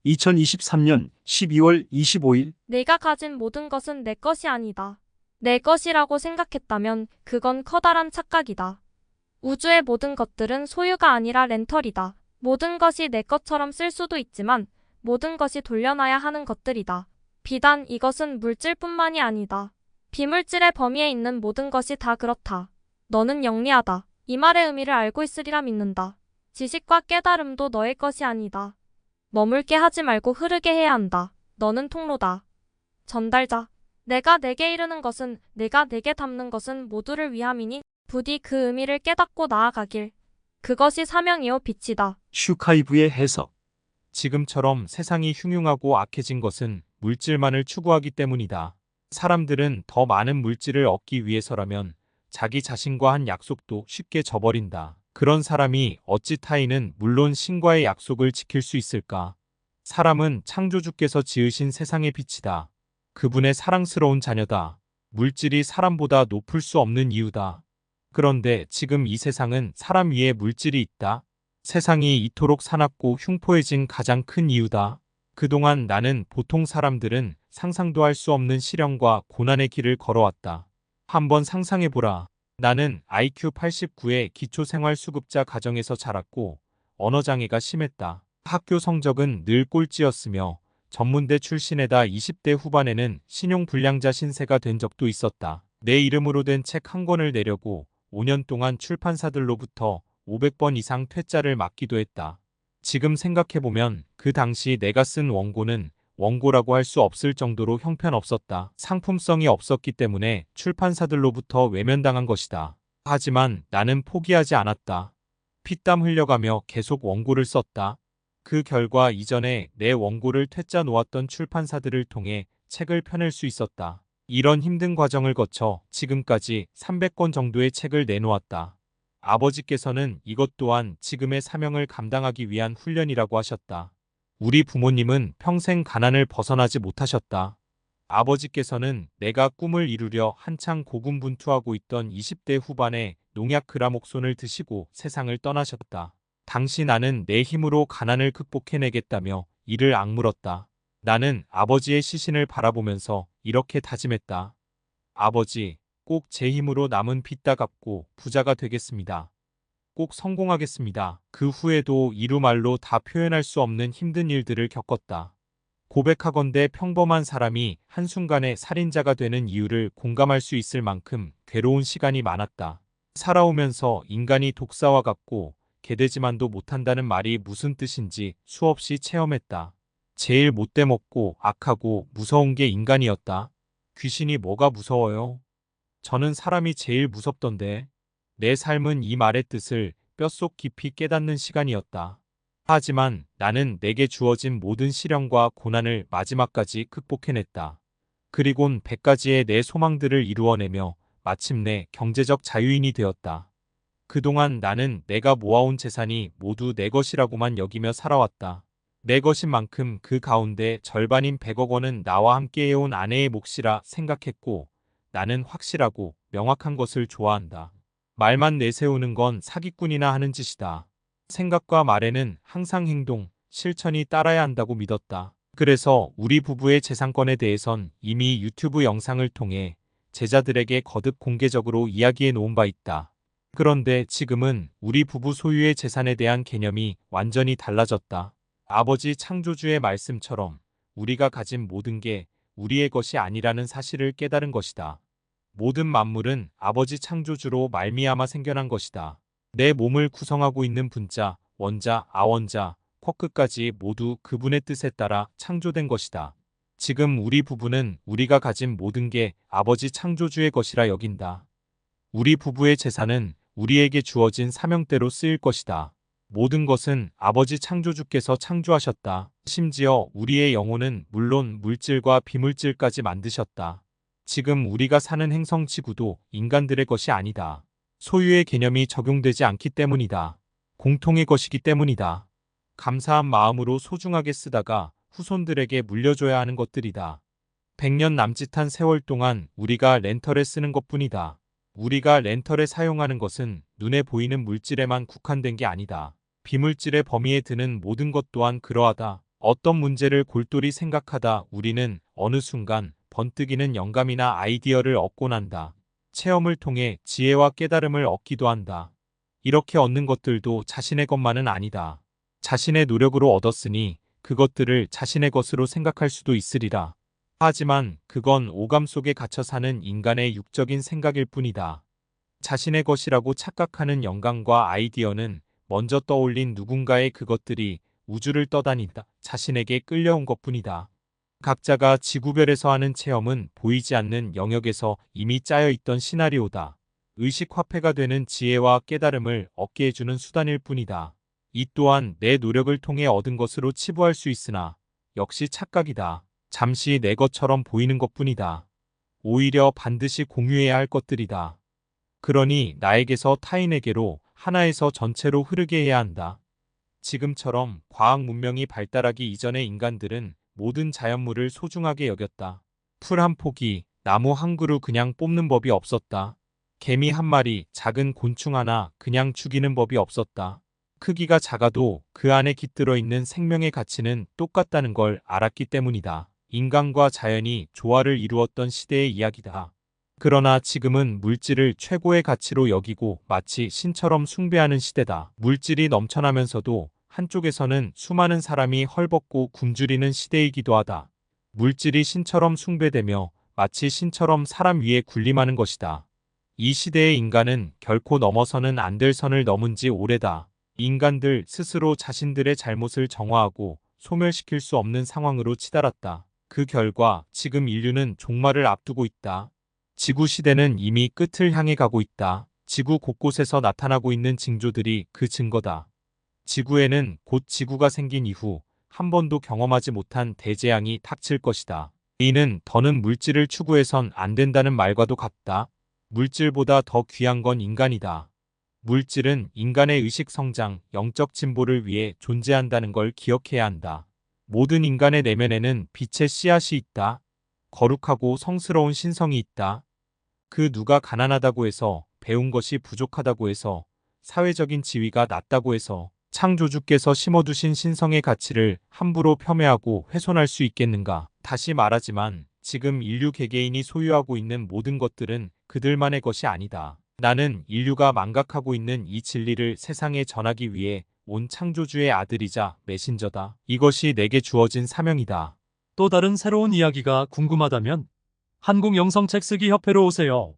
2023년 12월 25일 내가 가진 모든 것은 내 것이 아니다. 내 것이라고 생각했다면 그건 커다란 착각이다. 우주의 모든 것들은 소유가 아니라 렌털이다. 모든 것이 내 것처럼 쓸 수도 있지만 모든 것이 돌려놔야 하는 것들이다. 비단 이것은 물질뿐만이 아니다. 비물질의 범위에 있는 모든 것이 다 그렇다. 너는 영리하다. 이 말의 의미를 알고 있으리라 믿는다. 지식과 깨달음도 너의 것이 아니다. 머물게 하지 말고 흐르게 해야 한다. 너는 통로다. 전달자. 내가 내게 이르는 것은, 내가 내게 담는 것은 모두를 위함이니 부디 그 의미를 깨닫고 나아가길. 그것이 사명이요 빛이다. 슈카이브의 해석. 지금처럼 세상이 흉흉하고 악해진 것은 물질만을 추구하기 때문이다. 사람들은 더 많은 물질을 얻기 위해서라면 자기 자신과 한 약속도 쉽게 저버린다. 그런 사람이 어찌 타인은 물론 신과의 약속을 지킬 수 있을까? 사람은 창조주께서 지으신 세상의 빛이다. 그분의 사랑스러운 자녀다. 물질이 사람보다 높을 수 없는 이유다. 그런데 지금 이 세상은 사람 위에 물질이 있다. 세상이 이토록 사납고 흉포해진 가장 큰 이유다. 그동안 나는 보통 사람들은 상상도 할 수 없는 시련과 고난의 길을 걸어왔다. 한번 상상해보라. 나는 IQ 89의 기초생활수급자 가정에서 자랐고 언어장애가 심했다. 학교 성적은 늘 꼴찌였으며 전문대 출신에다 20대 후반에는 신용불량자 신세가 된 적도 있었다. 내 이름으로 된 책 한 권을 내려고 5년 동안 출판사들로부터 500번 이상 퇴짜를 맞기도 했다. 지금 생각해보면 그 당시 내가 쓴 원고는 원고라고 할 수 없을 정도로 형편없었다. 상품성이 없었기 때문에 출판사들로부터 외면당한 것이다. 하지만 나는 포기하지 않았다. 피땀 흘려가며 계속 원고를 썼다. 그 결과 이전에 내 원고를 퇴짜 놓았던 출판사들을 통해 책을 펴낼 수 있었다. 이런 힘든 과정을 거쳐 지금까지 300권 정도의 책을 내놓았다. 아버지께서는 이것 또한 지금의 사명을 감당하기 위한 훈련이라고 하셨다. 우리 부모님은 평생 가난을 벗어나지 못하셨다. 아버지께서는 내가 꿈을 이루려 한창 고군분투하고 있던 20대 후반에 농약 그라목손을 드시고 세상을 떠나셨다. 당시 나는 내 힘으로 가난을 극복해내겠다며 이를 악물었다. 나는 아버지의 시신을 바라보면서 이렇게 다짐했다. 아버지, 꼭 제 힘으로 남은 빚 다 갚고 부자가 되겠습니다. 꼭 성공하겠습니다. 그 후에도 이루말로 다 표현할 수 없는 힘든 일들을 겪었다. 고백하건대 평범한 사람이 한순간에 살인자가 되는 이유를 공감할 수 있을 만큼 괴로운 시간이 많았다. 살아오면서 인간이 독사와 같고 개돼지만도 못한다는 말이 무슨 뜻인지 수없이 체험했다. 제일 못돼먹고 악하고 무서운 게 인간이었다. 귀신이 뭐가 무서워요? 저는 사람이 제일 무섭던데. 내 삶은 이 말의 뜻을 뼛속 깊이 깨닫는 시간이었다. 하지만 나는 내게 주어진 모든 시련과 고난을 마지막까지 극복해냈다. 그리곤 100가지의 내 소망들을 이루어내며 마침내 경제적 자유인이 되었다. 그동안 나는 내가 모아온 재산이 모두 내 것이라고만 여기며 살아왔다. 내 것인 만큼 그 가운데 절반인 100억 원은 나와 함께 해온 아내의 몫이라 생각했고 나는 확실하고 명확한 것을 좋아한다. 말만 내세우는 건 사기꾼이나 하는 짓이다. 생각과 말에는 항상 행동, 실천이 따라야 한다고 믿었다. 그래서 우리 부부의 재산권에 대해선 이미 유튜브 영상을 통해 제자들에게 거듭 공개적으로 이야기해 놓은 바 있다. 그런데 지금은 우리 부부 소유의 재산에 대한 개념이 완전히 달라졌다. 아버지 창조주의 말씀처럼 우리가 가진 모든 게 우리의 것이 아니라는 사실을 깨달은 것이다. 모든 만물은 아버지 창조주로 말미암아 생겨난 것이다. 내 몸을 구성하고 있는 분자, 원자, 아원자, 쿼크까지 모두 그분의 뜻에 따라 창조된 것이다. 지금 우리 부부는 우리가 가진 모든 게 아버지 창조주의 것이라 여긴다. 우리 부부의 재산은 우리에게 주어진 사명대로 쓰일 것이다. 모든 것은 아버지 창조주께서 창조하셨다. 심지어 우리의 영혼은 물론 물질과 비물질까지 만드셨다. 지금 우리가 사는 행성 지구도 인간들의 것이 아니다. 소유의 개념이 적용되지 않기 때문이다. 공통의 것이기 때문이다. 감사한 마음으로 소중하게 쓰다가 후손들에게 물려줘야 하는 것들이다. 100년 남짓한 세월 동안 우리가 렌털에 쓰는 것뿐이다. 우리가 렌털에 사용하는 것은 눈에 보이는 물질에만 국한된 게 아니다. 비물질의 범위에 드는 모든 것 또한 그러하다. 어떤 문제를 골똘히 생각하다 우리는 어느 순간 번뜩이는 영감이나 아이디어를 얻곤 한다. 체험을 통해 지혜와 깨달음을 얻기도 한다. 이렇게 얻는 것들도 자신의 것만은 아니다. 자신의 노력으로 얻었으니 그것들을 자신의 것으로 생각할 수도 있으리라. 하지만 그건 오감 속에 갇혀 사는 인간의 육적인 생각일 뿐이다. 자신의 것이라고 착각하는 영감과 아이디어는 먼저 떠올린 누군가의 그것들이 우주를 떠다니다 자신에게 끌려온 것뿐이다. 각자가 지구별에서 하는 체험은 보이지 않는 영역에서 이미 짜여 있던 시나리오다. 의식화폐가 되는 지혜와 깨달음을 얻게 해주는 수단일 뿐이다. 이 또한 내 노력을 통해 얻은 것으로 치부할 수 있으나 역시 착각이다. 잠시 내 것처럼 보이는 것뿐이다. 오히려 반드시 공유해야 할 것들이다. 그러니 나에게서 타인에게로 하나에서 전체로 흐르게 해야 한다. 지금처럼 과학 문명이 발달하기 이전의 인간들은 모든 자연물을 소중하게 여겼다. 풀 한 포기, 나무 한 그루 그냥 뽑는 법이 없었다. 개미 한 마리, 작은 곤충 하나 그냥 죽이는 법이 없었다. 크기가 작아도 그 안에 깃들어 있는 생명의 가치는 똑같다는 걸 알았기 때문이다. 인간과 자연이 조화를 이루었던 시대의 이야기다. 그러나 지금은 물질을 최고의 가치로 여기고 마치 신처럼 숭배하는 시대다. 물질이 넘쳐나면서도 한쪽에서는 수많은 사람이 헐벗고 굶주리는 시대이기도 하다. 물질이 신처럼 숭배되며 마치 신처럼 사람 위에 군림하는 것이다. 이 시대의 인간은 결코 넘어서는 안 될 선을 넘은 지 오래다. 인간들 스스로 자신들의 잘못을 정화하고 소멸시킬 수 없는 상황으로 치달았다. 그 결과 지금 인류는 종말을 앞두고 있다. 지구 시대는 이미 끝을 향해 가고 있다. 지구 곳곳에서 나타나고 있는 징조들이 그 증거다. 지구에는 곧 지구가 생긴 이후 한 번도 경험하지 못한 대재앙이 닥칠 것이다. 이는 더는 물질을 추구해선 안 된다는 말과도 같다. 물질보다 더 귀한 건 인간이다. 물질은 인간의 의식 성장, 영적 진보를 위해 존재한다는 걸 기억해야 한다. 모든 인간의 내면에는 빛의 씨앗이 있다. 거룩하고 성스러운 신성이 있다. 그 누가 가난하다고 해서, 배운 것이 부족하다고 해서, 사회적인 지위가 낮다고 해서 창조주께서 심어두신 신성의 가치를 함부로 폄훼하고 훼손할 수 있겠는가? 다시 말하지만 지금 인류 개개인이 소유하고 있는 모든 것들은 그들만의 것이 아니다. 나는 인류가 망각하고 있는 이 진리를 세상에 전하기 위해 온 창조주의 아들이자 메신저다. 이것이 내게 주어진 사명이다. 또 다른 새로운 이야기가 궁금하다면 한국영성책쓰기 협회로 오세요.